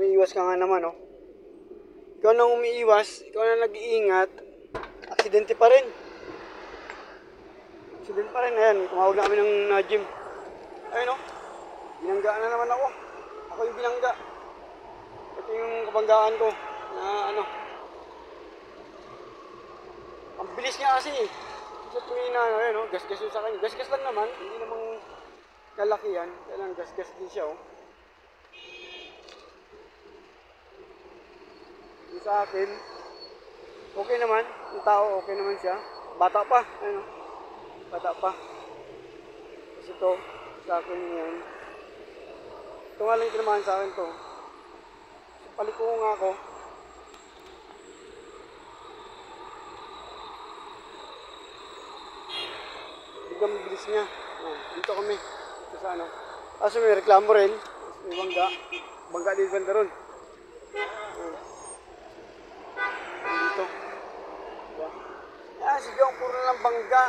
umiiwas ka nga naman, oh. Ikaw nang umiiwas, ikaw nang nag-iingat, aksidente pa rin. Aksidente pa rin, ayan, tumawag na kami ng gym. Ayun, oh, binangga na naman ako. Ako yung binangga. Ito yung kabanggaan ko, na ano. Ang bilis niya kasi, sa tumina, ayun, oh, gas-gas yung sa kanya. Gas-gas lang naman, hindi namang kalakihan, kailangan gas-gas din siya, oh. Yung sa akin, okay naman, yung tao okay naman siya. Bata pa, ayun, bata pa. Kasi ito, sa akin yan. Ito nga lang tinamaan sa akin to. Paliko nga ako. Biglang bilis niya. Dito kami, dito sa ano. Kaso may reklamo rin, may bangga. Bangga din banda ron. Dito. Yan, sige, puro lang bangga.